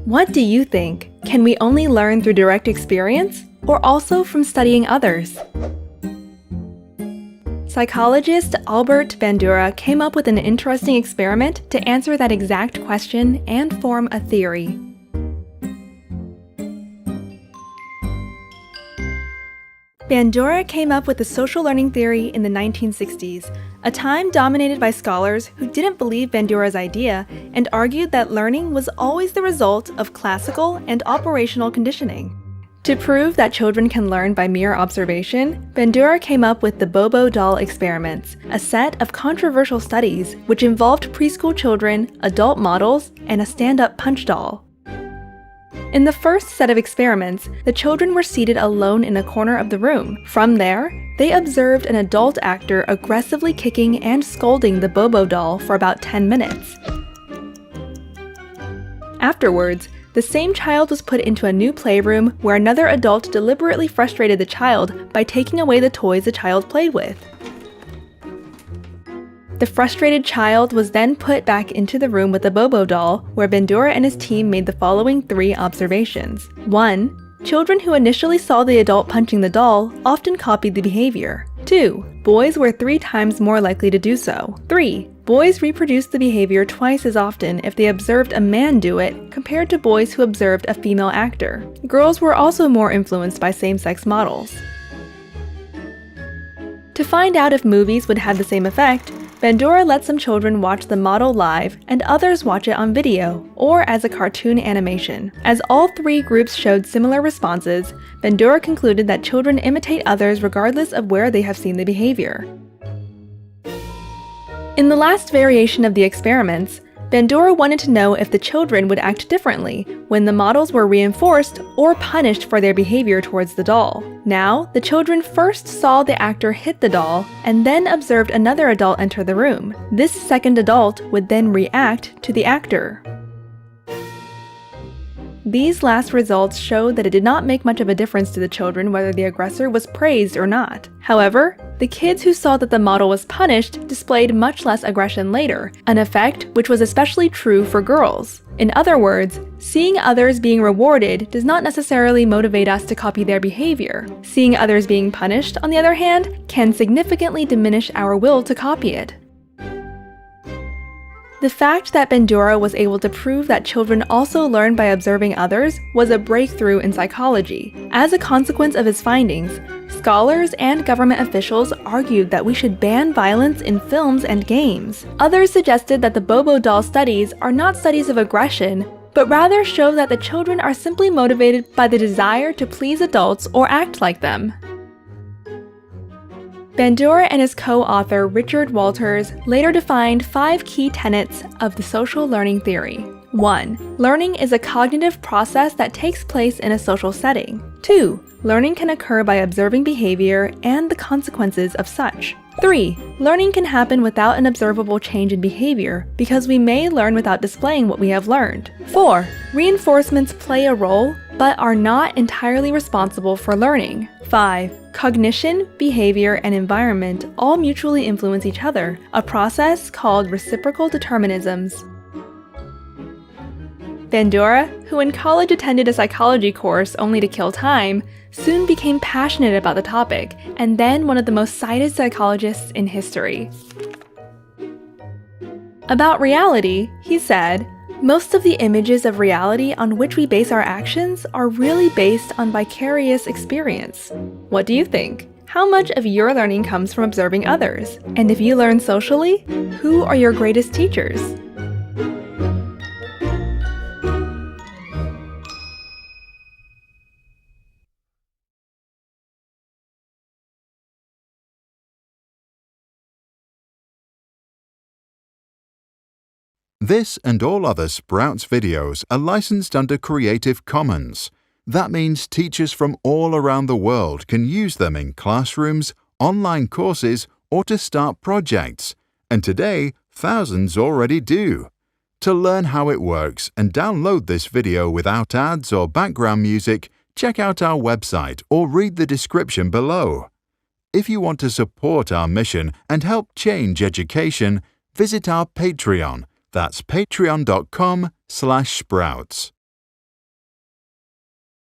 What do you think? Can we only learn through direct experience, or also from studying others? Psychologist Albert Bandura came up with an interesting experiment to answer that exact question and form a theory. Bandura came up with the social learning theory in the 1960s, a time dominated by scholars who didn't believe Bandura's idea and argued that learning was always the result of classical and operational conditioning. To prove that children can learn by mere observation, Bandura came up with the Bobo Doll Experiments, a set of controversial studies which involved preschool children, adult models, and a stand-up punch doll. In the first set of experiments, the children were seated alone in a corner of the room. From there, they observed an adult actor aggressively kicking and scolding the Bobo doll for about 10 minutes. Afterwards, the same child was put into a new playroom where another adult deliberately frustrated the child by taking away the toys the child played with. The frustrated child was then put back into the room with the Bobo doll, where Bandura and his team made the following 3 observations. 1. Children who initially saw the adult punching the doll often copied the behavior. 2. Boys were 3 times more likely to do so. 3. Boys reproduced the behavior twice as often if they observed a man do it compared to boys who observed a female actor. Girls were also more influenced by same-sex models. To find out if movies would have the same effect, Bandura let some children watch the model live and others watch it on video, or as a cartoon animation. As all 3 groups showed similar responses, Bandura concluded that children imitate others regardless of where they have seen the behavior. In the last variation of the experiments, Bandura wanted to know if the children would act differently when the models were reinforced or punished for their behavior towards the doll. Now, the children first saw the actor hit the doll and then observed another adult enter the room. This second adult would then react to the actor. These last results showed that it did not make much of a difference to the children whether the aggressor was praised or not. However, the kids who saw that the model was punished displayed much less aggression later, an effect which was especially true for girls. In other words, seeing others being rewarded does not necessarily motivate us to copy their behavior. Seeing others being punished, on the other hand, can significantly diminish our will to copy it. The fact that Bandura was able to prove that children also learn by observing others was a breakthrough in psychology. As a consequence of his findings, scholars and government officials argued that we should ban violence in films and games. Others suggested that the Bobo doll studies are not studies of aggression, but rather show that the children are simply motivated by the desire to please adults or act like them. Bandura and his co-author Richard Walters later defined 5 key tenets of the social learning theory. 1. Learning is a cognitive process that takes place in a social setting. 2. Learning can occur by observing behavior and the consequences of such. 3. Learning can happen without an observable change in behavior because we may learn without displaying what we have learned. 4. Reinforcements play a role but are not entirely responsible for learning. 5. Cognition, behavior, and environment all mutually influence each other, a process called reciprocal determinisms. Bandura, who in college attended a psychology course only to kill time, soon became passionate about the topic, and then one of the most cited psychologists in history. About reality, he said, "Most of the images of reality on which we base our actions are really based on vicarious experience." What do you think? How much of your learning comes from observing others? And if you learn socially, who are your greatest teachers? This and all other Sprouts videos are licensed under Creative Commons. That means teachers from all around the world can use them in classrooms, online courses, or to start projects. And today, thousands already do. To learn how it works and download this video without ads or background music, check out our website or read the description below. If you want to support our mission and help change education, visit our Patreon. That's patreon.com/sprouts.